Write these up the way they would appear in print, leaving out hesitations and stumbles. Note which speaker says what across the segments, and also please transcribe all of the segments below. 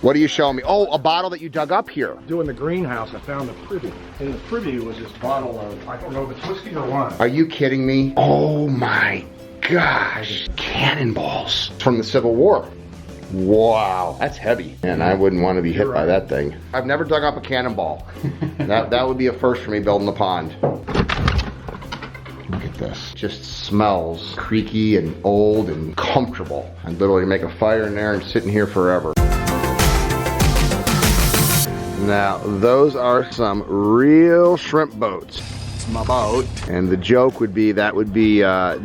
Speaker 1: What are you showing me? Oh, a bottle that you dug up here.
Speaker 2: Doing the greenhouse, I found the privy. In the privy was this bottle of, I don't know if it's whiskey or wine.
Speaker 1: Are you kidding me? Oh my gosh. Cannonballs from the Civil War. Wow, that's heavy. And I wouldn't want to be hit by that thing. I've never dug up a cannonball. that would be a first for me building a pond. Look at this. Just smells creaky and old and comfortable. I'd literally make a fire in there and sit in here forever. Now, those are some real shrimp boats. It's my boat. And the joke would be, that would be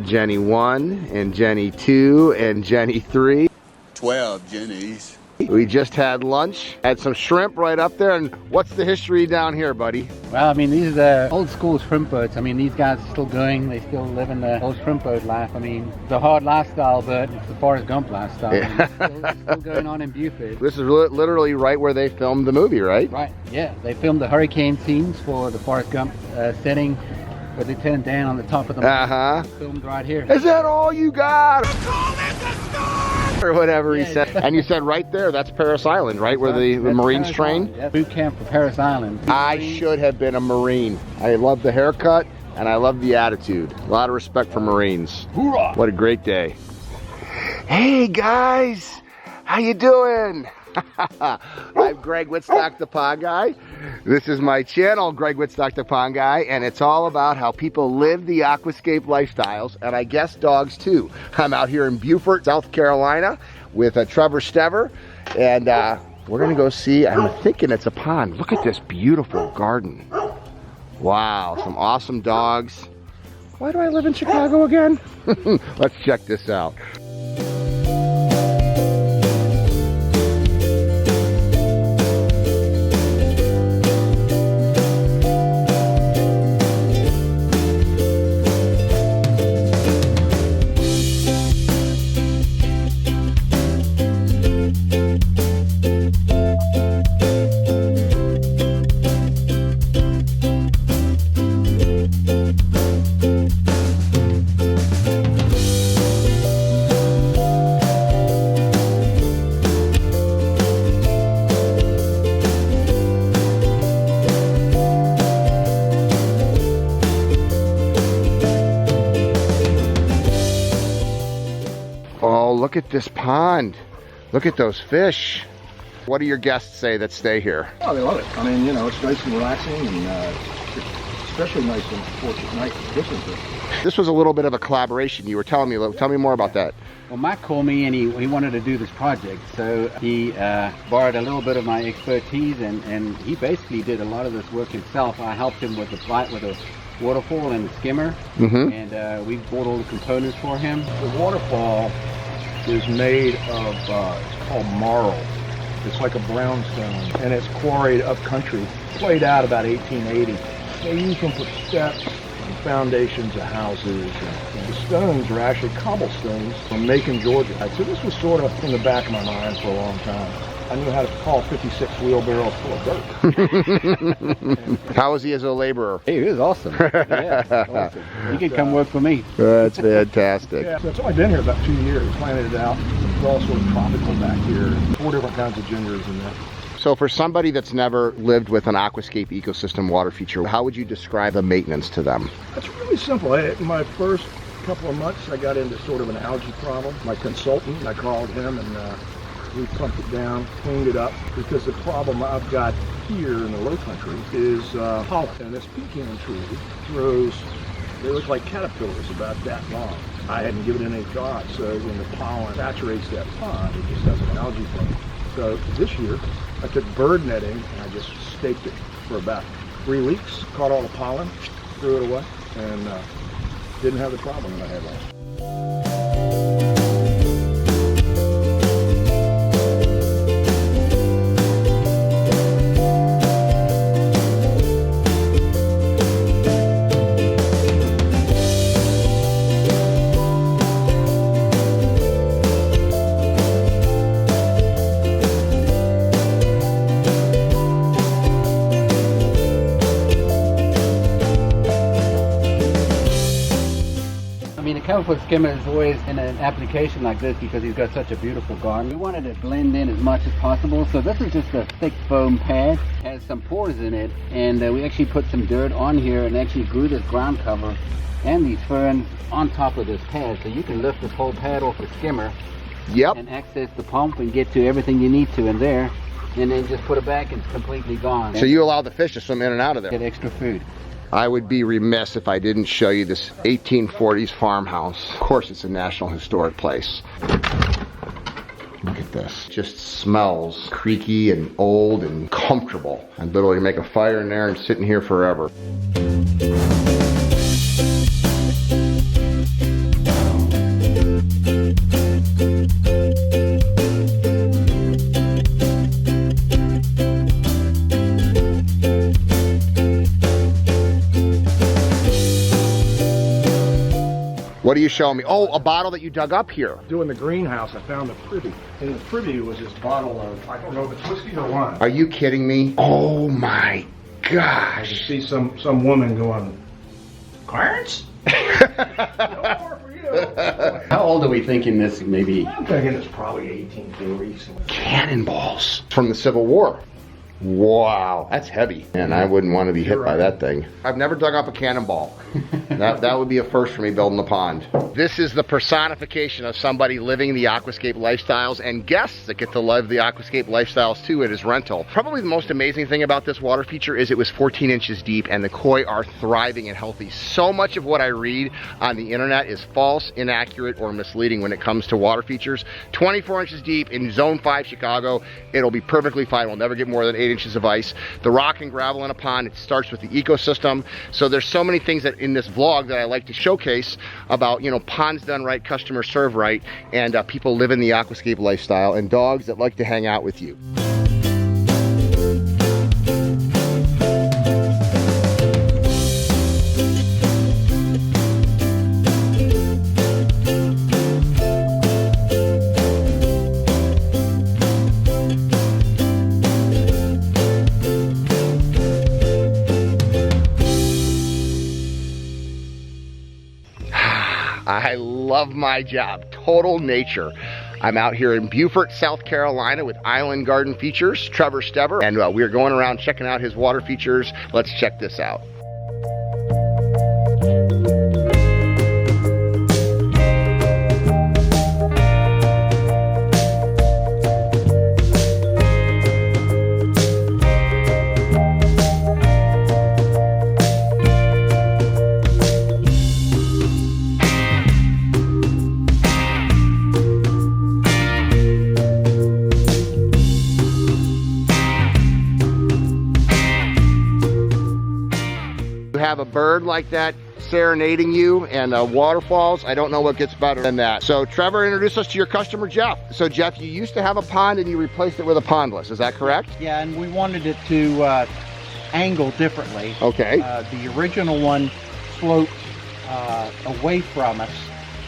Speaker 1: Jenny 1 and Jenny 2 and Jenny 3.
Speaker 3: 12 Jennies.
Speaker 1: We just had lunch, had some shrimp right up there, and what's the history down here, buddy?
Speaker 4: Well, I mean, these are the old school shrimp boats. I mean, these guys are still going, they still live in the old shrimp boat life. I mean, the hard lifestyle, but it's the Forrest Gump lifestyle.
Speaker 1: Yeah.
Speaker 4: I mean, it's still going on in Beaufort.
Speaker 1: This is literally right where they filmed the movie, right?
Speaker 4: Right, yeah. They filmed the hurricane scenes for the Forrest Gump setting, but they turned down on the top of the mountain. Filmed right here.
Speaker 1: Is that all you got? Or whatever he said. And you said right there, that's Paris Island, right? Where the Marines train?
Speaker 4: Yeah, boot camp for Paris Island.
Speaker 1: I should have been a Marine. I love the haircut and I love the attitude. A lot of respect for Marines.
Speaker 2: Hoorah!
Speaker 1: What a great day. Hey guys, how you doing? I'm Greg Wittstock, the Pond Guy. This is my channel, Greg Wittstock, the Pond Guy, and it's all about how people live the aquascape lifestyles, and I guess dogs too. I'm out here in Beaufort, South Carolina, with Trevor, and we're gonna go see, I'm thinking it's a pond. Look at this beautiful garden. Wow, some awesome dogs. Why do I live in Chicago again? Let's check this out. Look at this pond. Look at those fish. What do your guests say that stay here?
Speaker 2: Oh, they love it. I mean, you know, it's nice and relaxing, and especially nice and fortunate night listening to it.
Speaker 1: This was a little bit of a collaboration. You were telling me. Tell me more about that.
Speaker 4: Well, Mike called me and he wanted to do this project, so he borrowed a little bit of my expertise, and he basically did a lot of this work himself. I helped him with the waterfall and the skimmer, and we bought all the components for him.
Speaker 2: The waterfall is made of, it's called marl. It's like a brownstone, and it's quarried up country, played out about 1880. They use them for steps and foundations of houses. And the stones are actually cobblestones from Macon, Georgia. So this was sort of in the back of my mind for a long time. I knew how to haul 56 wheelbarrows full of dirt.
Speaker 1: How was he as a laborer?
Speaker 4: Hey, he was awesome. Yeah, awesome. He could come work for me.
Speaker 1: That's fantastic.
Speaker 2: Yeah, so it's only been here about 2 years. Planted it out. It's all sort of tropical back here. 4 different kinds of gingers in there.
Speaker 1: So for somebody that's never lived with an aquascape ecosystem water feature, how would you describe the maintenance to them?
Speaker 2: It's really simple. My first couple of months, I got into sort of an algae problem. My consultant, I called him, and we pumped it down, cleaned it up, because the problem I've got here in the low country is pollen. And this pecan tree grows, they look like caterpillars about that long. I hadn't given it any thought, so when the pollen saturates that pond, it just has an algae problem. So this year, I took bird netting and I just staked it for about 3 weeks, caught all the pollen, threw it away, and didn't have the problem that I had last.
Speaker 4: Beaufort Skimmer is always in an application like this because he's got such a beautiful garden. We wanted to blend in as much as possible, so this is just a thick foam pad. It has some pores in it, and we actually put some dirt on here and actually grew this ground cover and these ferns on top of this pad, so you can lift this whole pad off the skimmer.
Speaker 1: Yep.
Speaker 4: And access the pump and get to everything you need to in there, and then just put it back and it's completely gone.
Speaker 1: So you allow the fish to swim in and out of there.
Speaker 4: Get extra food.
Speaker 1: I would be remiss if I didn't show you this 1840s farmhouse. Of course, it's a National Historic Place. Look at this. Just smells creaky and old and comfortable. I'd literally make a fire in there and sit in here forever. What are you showing me? Oh, a bottle that you dug up here.
Speaker 2: Doing the greenhouse, I found the privy. And the privy was this bottle of, I don't know if it's whiskey or wine.
Speaker 1: Are you kidding me? Oh my
Speaker 2: I
Speaker 1: gosh.
Speaker 2: see some woman going, Clarence? No more for you.
Speaker 4: How old are we thinking this may be?
Speaker 2: I'm thinking it's probably 1840s.
Speaker 1: Cannonballs from the Civil War. Wow, that's heavy. And I wouldn't want to be hit by that thing. I've never dug up a cannonball. That would be a first for me building a pond. This is the personification of somebody living the aquascape lifestyles and guests that get to live the aquascape lifestyles too. It is rental. Probably the most amazing thing about this water feature is it was 14 inches deep and the koi are thriving and healthy. So much of what I read on the internet is false, inaccurate, or misleading when it comes to water features. 24 inches deep in Zone 5 Chicago, it'll be perfectly fine. We'll never get more than 8 inches of ice. The rock and gravel in a pond, it starts with the ecosystem. So there's so many things that in this vlog that I like to showcase about, you know, ponds done right, customer serve right, and people living the aquascape lifestyle, and dogs that like to hang out with you. I love my job, total nature. I'm out here in Beaufort, South Carolina with Island Garden Features, Trevor, and we're going around checking out his water features. Let's check this out. Have a bird like that serenading you and waterfalls, I don't know what gets better than that. So Trevor introduced us to your customer Jeff. So Jeff, you used to have a pond and you replaced it with a pondless, is that correct?
Speaker 5: Yeah, and we wanted it to angle differently.
Speaker 1: Okay.
Speaker 5: The original one sloped away from us,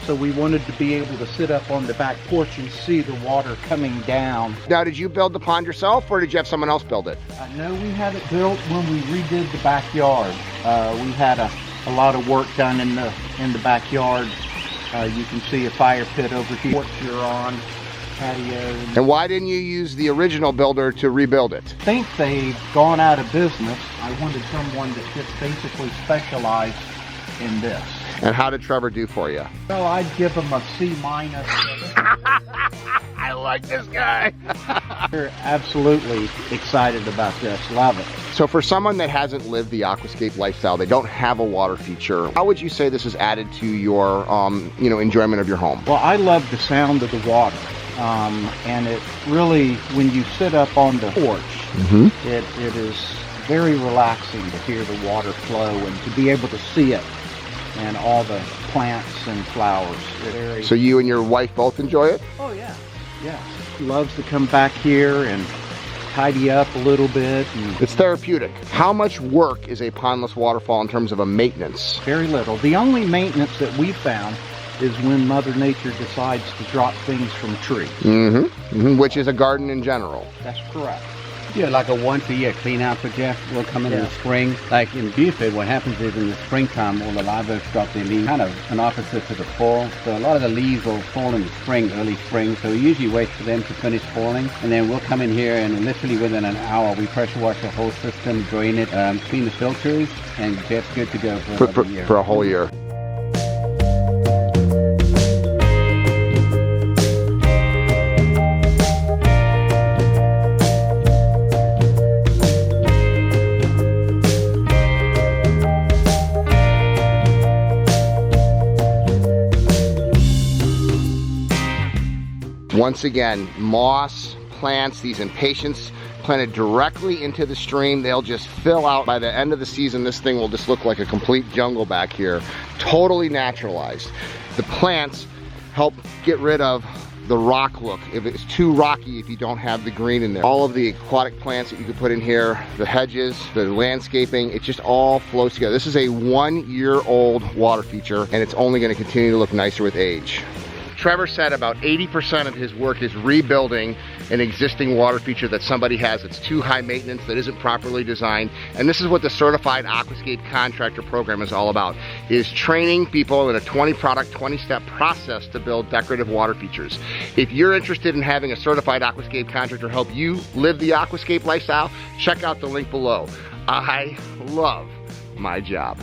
Speaker 5: so we wanted to be able to sit up on the back porch and see the water coming down.
Speaker 1: Now, did you build the pond yourself or did you have someone else build it?
Speaker 5: No, we had it built when we redid the backyard. We had a lot of work done in the backyard. You can see a fire pit over here. Porch you're on, patio.
Speaker 1: And why didn't you use the original builder to rebuild it?
Speaker 5: I think they've gone out of business. I wanted someone that just basically specialized in this.
Speaker 1: And how did Trevor do for you?
Speaker 5: Well, I'd give him a C-.
Speaker 1: I like this guy.
Speaker 5: We're absolutely excited about this. Love it.
Speaker 1: So for someone that hasn't lived the aquascape lifestyle, they don't have a water feature, how would you say this is added to your enjoyment of your home?
Speaker 5: Well, I love the sound of the water. And it really, when you sit up on the porch, it is very relaxing to hear the water flow and to be able to see it and all the plants and flowers.
Speaker 1: So you and your wife both enjoy it?
Speaker 5: Oh yeah, yeah. She loves to come back here and tidy up a little bit. And
Speaker 1: it's therapeutic. How much work is a pondless waterfall in terms of a maintenance?
Speaker 5: Very little. The only maintenance that we found is when Mother Nature decides to drop things from trees.
Speaker 1: Which is a garden in general.
Speaker 5: That's correct.
Speaker 4: Yeah, like a once a year clean out for Jeff. We'll come in the spring. Like in Beaufort, what happens is in the springtime, all the live oaks drop their leaves, kind of an opposite to the fall. So a lot of the leaves will fall in the spring, early spring. So we usually wait for them to finish falling. And then we'll come in here and literally within an hour, we pressure wash the whole system, drain it, clean the filters, and Jeff's good to go for a year.
Speaker 1: For a whole year. Once again, moss plants, these impatiens planted directly into the stream, they'll just fill out. By the end of the season, this thing will just look like a complete jungle back here. Totally naturalized. The plants help get rid of the rock look. If it's too rocky, if you don't have the green in there. All of the aquatic plants that you could put in here, the hedges, the landscaping, it just all flows together. This is a 1-year-old water feature, and it's only going to continue to look nicer with age. Trevor said about 80% of his work is rebuilding an existing water feature that somebody has that's too high maintenance, that isn't properly designed. And this is what the Certified Aquascape Contractor Program is all about, is training people in a 20-product, 20-step process to build decorative water features. If you're interested in having a certified aquascape contractor help you live the aquascape lifestyle, check out the link below. I love my job.